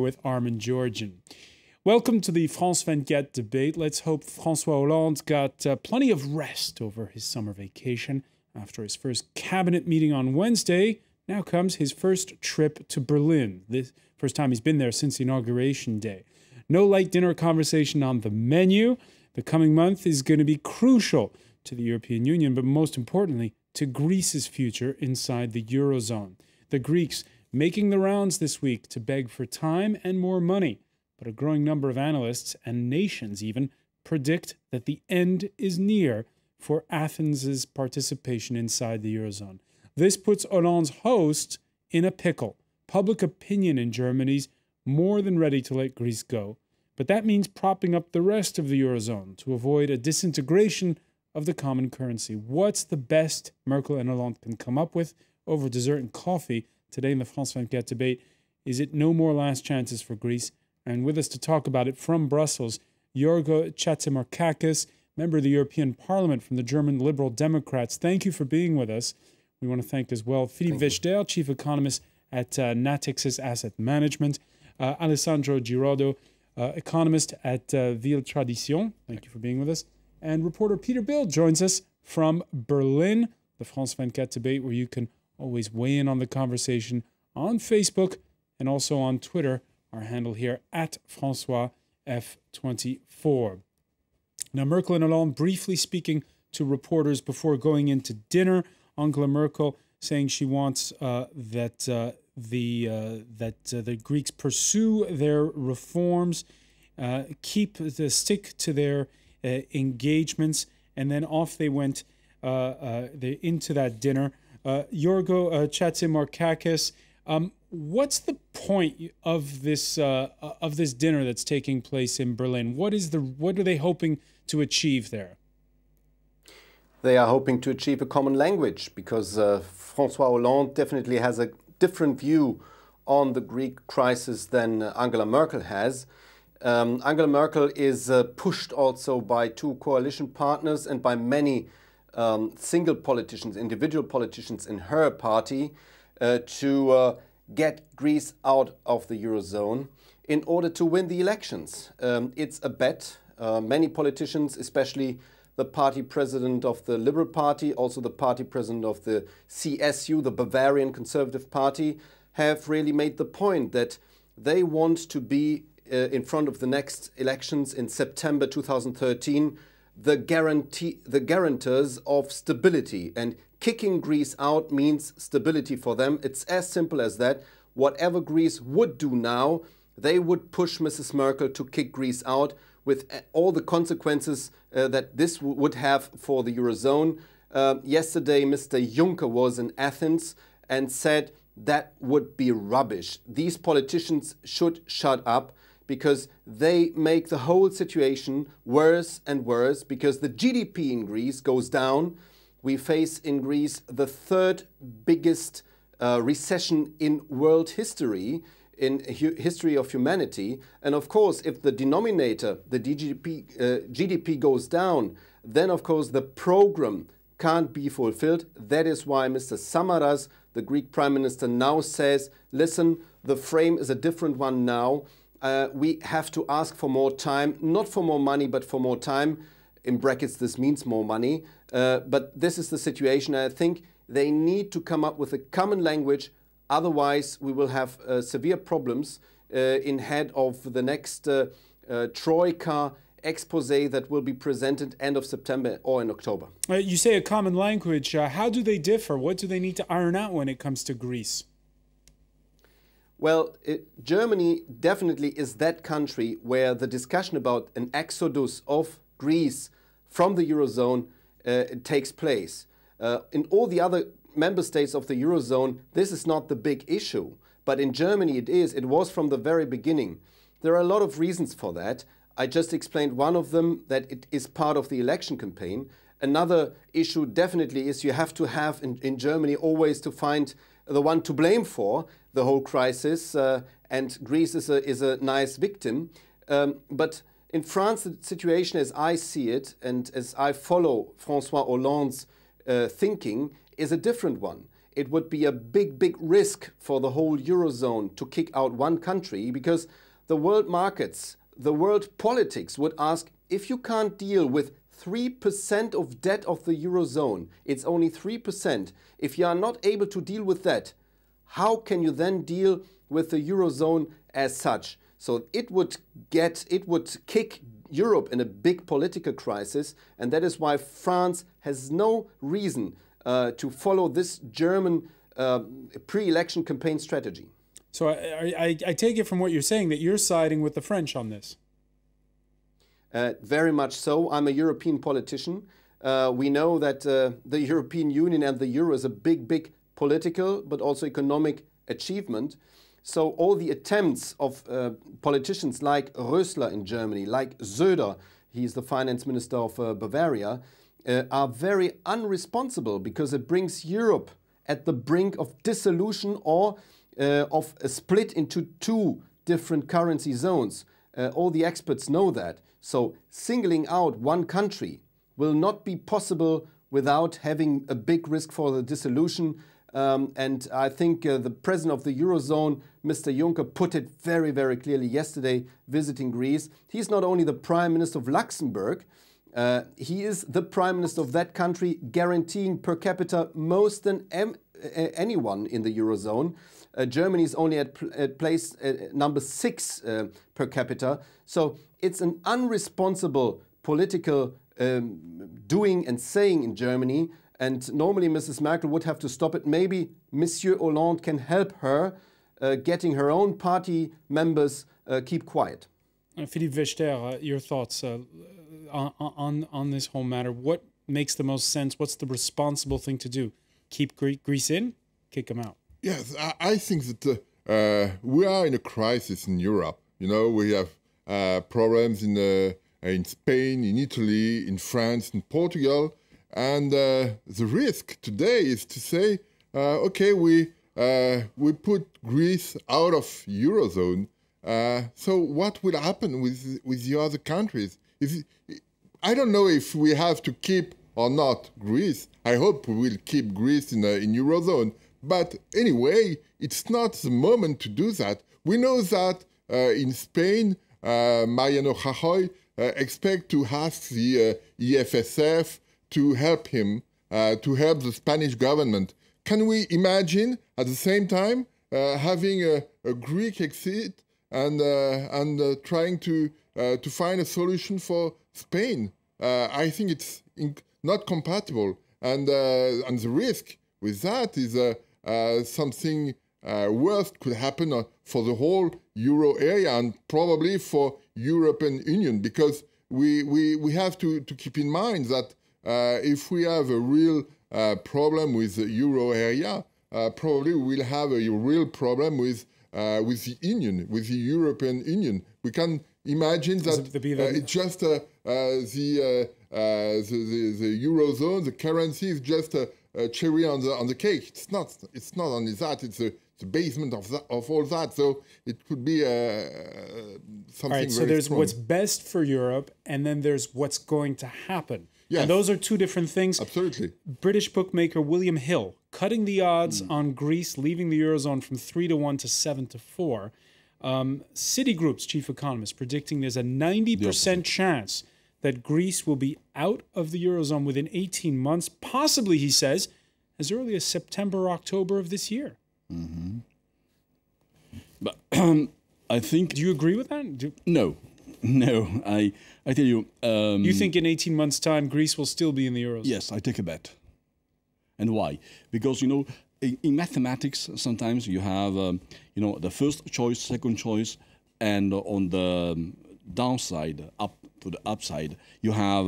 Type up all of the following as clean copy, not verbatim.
with Armin Georgian. Welcome to the France 24 debate. Let's hope François Hollande got plenty of rest over his summer vacation. After his first cabinet meeting on Wednesday, now comes his first trip to Berlin. This first time he's been there since the inauguration day. No light dinner conversation on the menu. The coming month is going to be crucial to the European Union, but most importantly, to Greece's future inside the Eurozone. The Greeks making the rounds this week to beg for time and more money. But a growing number of analysts and nations even predict that the end is near for Athens' participation inside the Eurozone. This puts Hollande's host in a pickle. Public opinion in Germany's more than ready to let Greece go. But that means propping up the rest of the Eurozone to avoid a disintegration of the common currency. What's the best Merkel and Hollande can come up with over dessert and coffee today in the France 24 debate? Is it no more last chances for Greece? And with us to talk about it from Brussels, Yorgo Chatzimarkakis, member of the European Parliament from the German Liberal Democrats. Thank you for being with us. We want to thank as well Philippe Wechdel, chief economist at Natixis Asset Management, Alessandro Giraudo, economist at Ville Tradition. Thank you for being with us. And reporter Peter Bill joins us from Berlin, the France 24 debate, where you can always weigh in on the conversation on Facebook and also on Twitter. Our handle here at François F24. Now, Merkel and Hollande briefly speaking to reporters before going into dinner. Angela Merkel saying she wants that the Greeks pursue their reforms, stick to their engagements, and then off they went into that dinner. Yorgo Chatzimarkakis, what's the point of this dinner that's taking place in Berlin? What are they hoping to achieve there? They are hoping to achieve a common language because François Hollande definitely has a different view on the Greek crisis than Angela Merkel has. Angela Merkel is pushed also by two coalition partners and by many single politicians, individual politicians in her party to get Greece out of the Eurozone in order to win the elections. It's a bet. Many politicians, especially the party president of the Liberal Party, also the party president of the CSU, the Bavarian Conservative Party, have really made the point that they want to be in front of the next elections in September 2013, the guarantors of stability. And kicking Greece out means stability for them. It's as simple as that. Whatever Greece would do now, they would push Mrs. Merkel to kick Greece out with all the consequences that this would have for the Eurozone. Yesterday, Mr. Juncker was in Athens and said that would be rubbish. These politicians should shut up because they make the whole situation worse and worse because the GDP in Greece goes down. We face in Greece the third biggest recession in world history, in history of humanity. And of course, if the denominator, the GDP goes down, then of course the program can't be fulfilled. That is why Mr. Samaras, the Greek Prime Minister, now says, listen, the frame is a different one now. We have to ask for more time, not for more money, but for more time. In brackets, this means more money. But this is the situation. I think they need to come up with a common language. Otherwise, we will have severe problems in head of the next Troika expose that will be presented end of September or in October. You say a common language. How do they differ? What do they need to iron out when it comes to Greece? Well, Germany definitely is that country where the discussion about an exodus of Greece from the Eurozone takes place. In all the other member states of the Eurozone, this is not the big issue. But in Germany it is. It was from the very beginning. There are a lot of reasons for that. I just explained one of them, that it is part of the election campaign. Another issue definitely is you have to have in Germany always to find the one to blame for the whole crisis, and Greece is a nice victim. But in France, the situation as I see it and as I follow François Hollande's thinking is a different one. it would be a big, big risk for the whole Eurozone to kick out one country, because the world markets, the world politics would ask, if you can't deal with 3% of debt of the Eurozone, it's only 3%, if you are not able to deal with that, how can you then deal with the Eurozone as such? So it would kick Europe in a big political crisis, and that is why France has no reason to follow this German pre-election campaign strategy. So I take it from what you're saying that you're siding with the French on this. Very much so. I'm a European politician. We know that the European Union and the euro is a big, big political but also economic achievement. So all the attempts of politicians like Rösler in Germany, like Söder, he's the finance minister of Bavaria, are very unresponsible, because it brings Europe at the brink of dissolution or of a split into two different currency zones. All the experts know that. So singling out one country will not be possible without having a big risk for the dissolution. And I think the president of the Eurozone, Mr. Juncker, put it very, very clearly yesterday visiting Greece. He's not only the prime minister of Luxembourg, he is the prime minister of that country, guaranteeing per capita most than anyone in the Eurozone. Germany is only at place number 6 per capita. So it's an unresponsible political doing and saying in Germany. And normally Mrs. Merkel would have to stop it. Maybe Monsieur Hollande can help her getting her own party members keep quiet. Philippe Vechter, your thoughts on this whole matter. What makes the most sense? What's the responsible thing to do? Keep Greece in? Kick them out? Yes, I think that we are in a crisis in Europe. You know, we have problems in Spain, in Italy, in France, in Portugal. And the risk today is to say, okay, we put Greece out of Eurozone. So what will happen with the other countries? I don't know if we have to keep or not Greece. I hope we will keep Greece in Eurozone. But anyway, it's not the moment to do that. We know that in Spain, Mariano Rajoy expects to ask the EFSF to help him, to help the Spanish government. Can we imagine at the same time having a Greek exit and trying to find a solution for Spain? I think it's not compatible, and the risk with that is something worse could happen for the whole euro area and probably for European Union, because we have to keep in mind that if we have a real problem with the euro area, probably we'll have a real problem with the Union, with the European Union. We can imagine that it's just the eurozone, the currency is just a cherry on the cake. It's not only that; it's the basement of all that. So it could be something. All right. So there's strong. What's best for Europe, and then there's what's going to happen. Yes. And those are two different things. Absolutely. British bookmaker William Hill cutting the odds on Greece leaving the Eurozone from 3-1 to 7-4. Citigroup's chief economist predicting there's a 90% chance that Greece will be out of the Eurozone within 18 months, possibly, he says, as early as September, October of this year. Mm-hmm. But I think... Do you agree with that? No. I tell you... you think in 18 months' time, Greece will still be in the Eurozone? Yes, I take a bet. And why? Because, you know, in mathematics, sometimes you have, the first choice, second choice, and on the downside, up to the upside, you have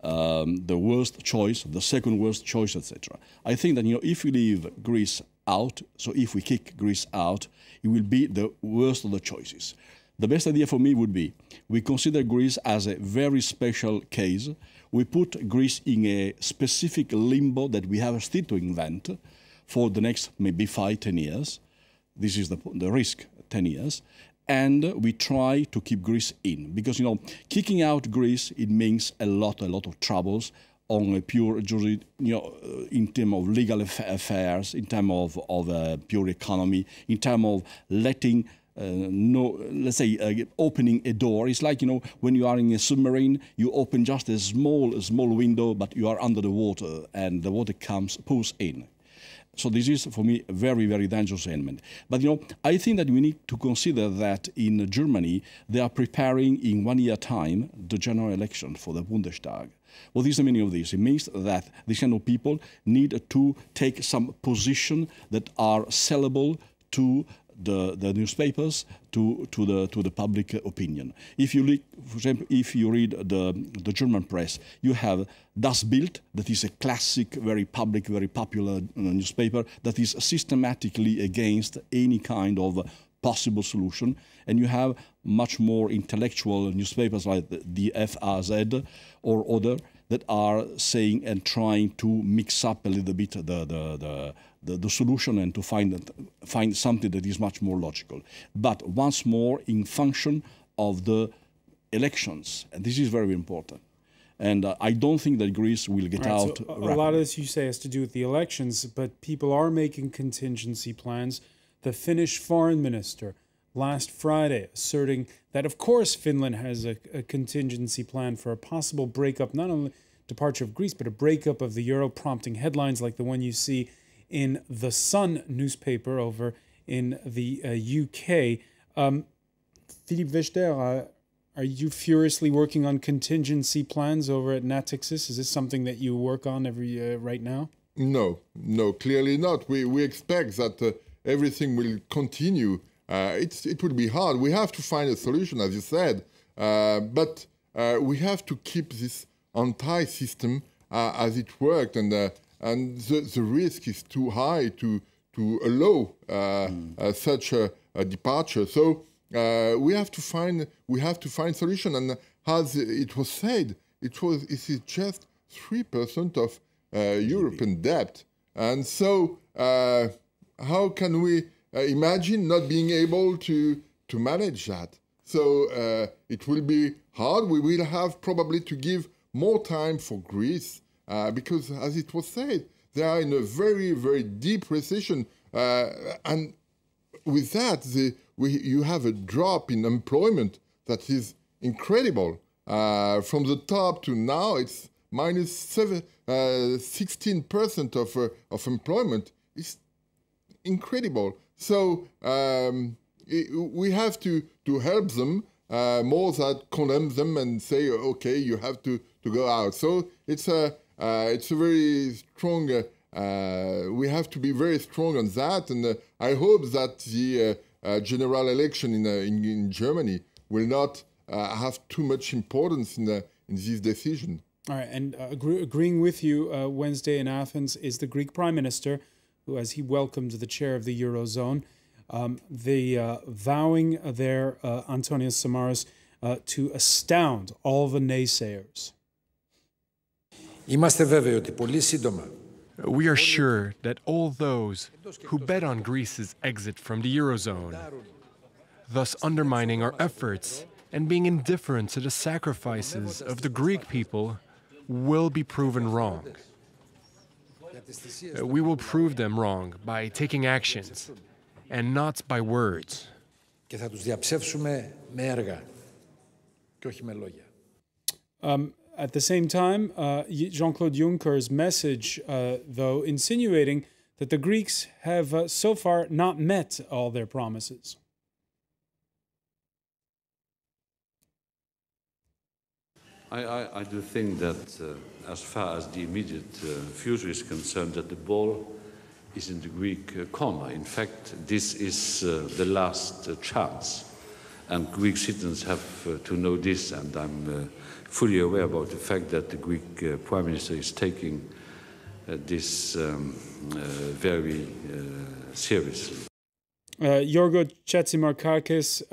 the worst choice, the second worst choice, etc. I think that, if we leave Greece out, so if we kick Greece out, it will be the worst of the choices. The best idea for me would be, we consider Greece as a very special case. We put Greece in a specific limbo that we have still to invent for the next maybe 5-10 years. This is the risk, 10 years. And we try to keep Greece in. Because, kicking out Greece, it means a lot of troubles on a pure, in terms of legal affairs, in terms of pure economy, in terms of letting let's say opening a door. It's like, when you are in a submarine, you open just a small window, but you are under the water and the water pours in. So this is, for me, a very, very dangerous element. But, I think that we need to consider that in Germany, they are preparing in 1 year time the general election for the Bundestag. What is the meaning of this? It means that these kind of people need to take some position that are sellable to the newspapers, to the public opinion. If you read, for example, if you read the German press, you have Das Bild, that is a classic, very public, very popular newspaper that is systematically against any kind of possible solution, and you have much more intellectual newspapers like the FAZ or other that are saying and trying to mix up a little bit the solution and to find something that is much more logical. But once more, in function of the elections, and this is very important. And I don't think that Greece will get out. So a lot of this, you say, has to do with the elections, but people are making contingency plans. The Finnish foreign minister last Friday asserting that, of course, Finland has a contingency plan for a possible breakup, not only departure of Greece, but a breakup of the euro, prompting headlines like the one you see in the Sun newspaper over in the UK. Philippe Vechter, are you furiously working on contingency plans over at Natixis? Is this something that you work on right now? No, clearly not. We expect that everything will continue. It will be hard. We have to find a solution, as you said, but we have to keep this entire system as it worked, and the risk is too high to allow such a departure. So we have to find solution. And as it was said, it is just 3% of European debt, and so how can we imagine not being able to manage that? So it will be hard. We will have probably to give more time for Greece because, as it was said, they are in a very, very deep recession. And with that, you have a drop in employment that is incredible. From the top to now, it's minus 16% of employment. It's incredible. So we have to help them more than condemn them and say, okay, you have to go out. So it's a very strong. We have to be very strong on that, and I hope that the general election in Germany will not have too much importance in this decision. All right, and agreeing with you, Wednesday in Athens is the Greek Prime Minister, who, as he welcomed the chair of the Eurozone, vowing there, Antonios Samaras, to astound all the naysayers. We are sure that all those who bet on Greece's exit from the Eurozone, thus undermining our efforts and being indifferent to the sacrifices of the Greek people, will be proven wrong. We will prove them wrong by taking actions and not by words. At the same time, Jean-Claude Juncker's message, though, insinuating that the Greeks have so far not met all their promises. I do think that as far as the immediate future is concerned, that the ball is in the Greek corner. In fact, this is the last chance, and Greek citizens have to know this, and I'm fully aware about the fact that the Greek Prime Minister is taking this very seriously. Yorgo Chatzimarkakis,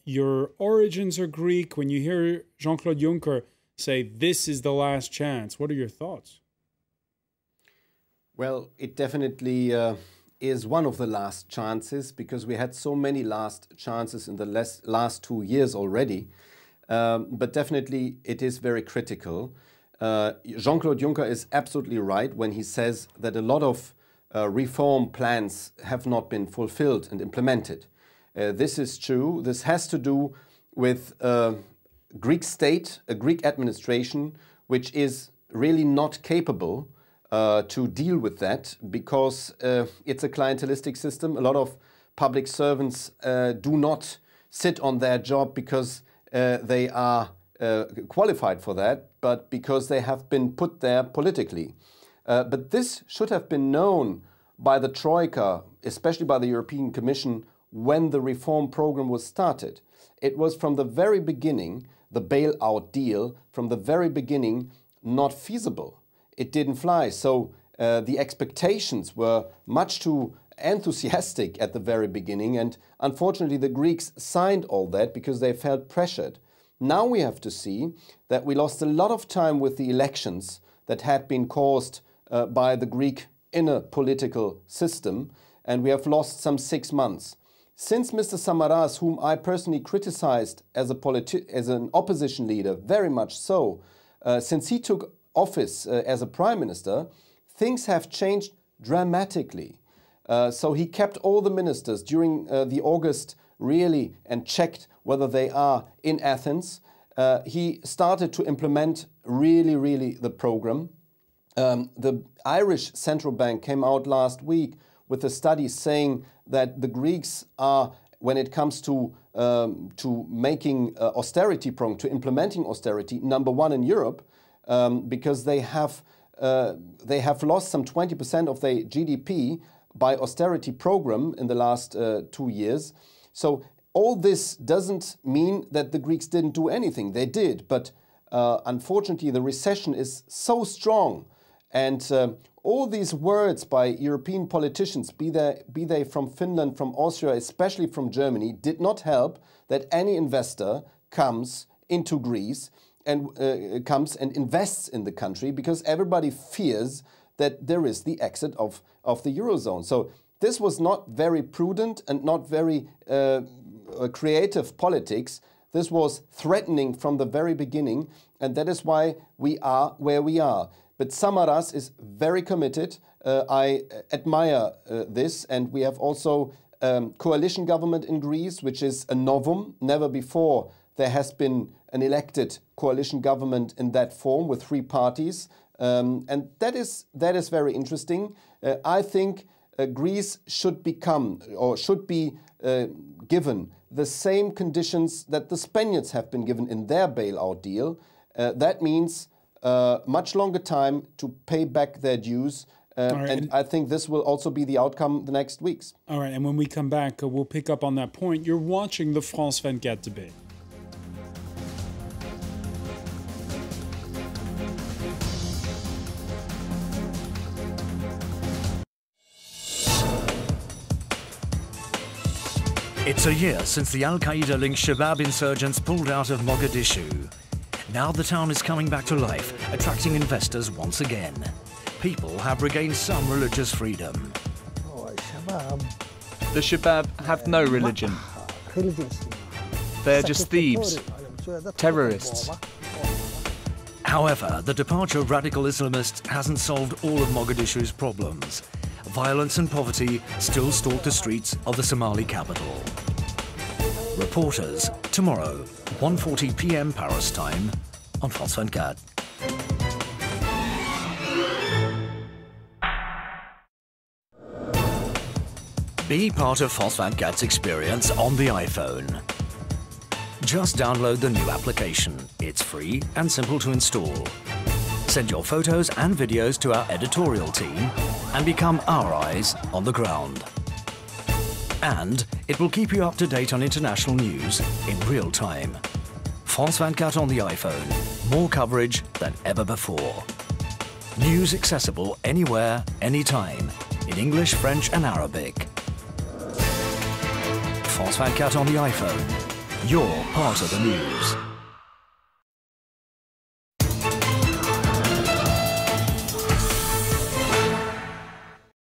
your origins are Greek. When you hear Jean-Claude Juncker say this is the last chance, what are your thoughts? Well, it definitely is one of the last chances, because we had so many last chances in the last 2 years already. But definitely it is very critical. Jean-Claude Juncker is absolutely right when he says that a lot of reform plans have not been fulfilled and implemented. This is true. This has to do with a Greek state, a Greek administration, which is really not capable to deal with that because it's a clientelistic system. A lot of public servants do not sit on their job because they are qualified for that, but because they have been put there politically. But this should have been known by the Troika, especially by the European Commission, when the reform program was started. It was from the very beginning, the bailout deal, from the very beginning, not feasible. It didn't fly. So the expectations were much too enthusiastic at the very beginning, and unfortunately the Greeks signed all that because they felt pressured. Now we have to see that we lost a lot of time with the elections that had been caused by the Greek inner political system, and we have lost some 6 months. Since Mr. Samaras, whom I personally criticized as an opposition leader, very much so, since he took office as a prime minister, things have changed dramatically. So he kept all the ministers during the August really and checked whether they are in Athens. He started to implement really the program. The Irish Central Bank came out last week with a study saying that the Greeks are, when it comes to making austerity program, to implementing austerity, #1 in Europe, because they have lost some 20% of their GDP by austerity program in the last 2 years. So all this doesn't mean that the Greeks didn't do anything. They did, but unfortunately the recession is so strong. And all these words by European politicians, be they from Finland, from Austria, especially from Germany, did not help that any investor comes into Greece and comes and invests in the country, because everybody fears that there is the exit of the Eurozone. So this was not very prudent and not very creative politics. This was threatening from the very beginning, and that is why we are where we are. But Samaras is very committed. I admire this, and we have also coalition government in Greece, which is a novum. Never before there has been an elected coalition government in that form with 3 parties, and that is very interesting. I think Greece should become, or should be given the same conditions that the Spaniards have been given in their bailout deal. That means much longer time to pay back their dues. Right, and I think this will also be the outcome the next weeks. All right, and when we come back, we'll pick up on that point. You're watching the France 24 debate. It's a year since the Al-Qaeda-linked Shabab insurgents pulled out of Mogadishu. Now the town is coming back to life, attracting investors once again. People have regained some religious freedom. The Shabab have no religion. They're just thieves, terrorists. However, the departure of radical Islamists hasn't solved all of Mogadishu's problems. Violence and poverty still stalk the streets of the Somali capital. Reporters, tomorrow, 1:40 p.m. Paris time, on France 24. Be part of France 24's experience on the iPhone. Just download the new application. It's free and simple to install. Send your photos and videos to our editorial team and become our eyes on the ground. And it will keep you up to date on international news in real time. France 24 on the iPhone. More coverage than ever before. News accessible anywhere, anytime, in English, French and Arabic. France 24 on the iPhone. You're part of the news.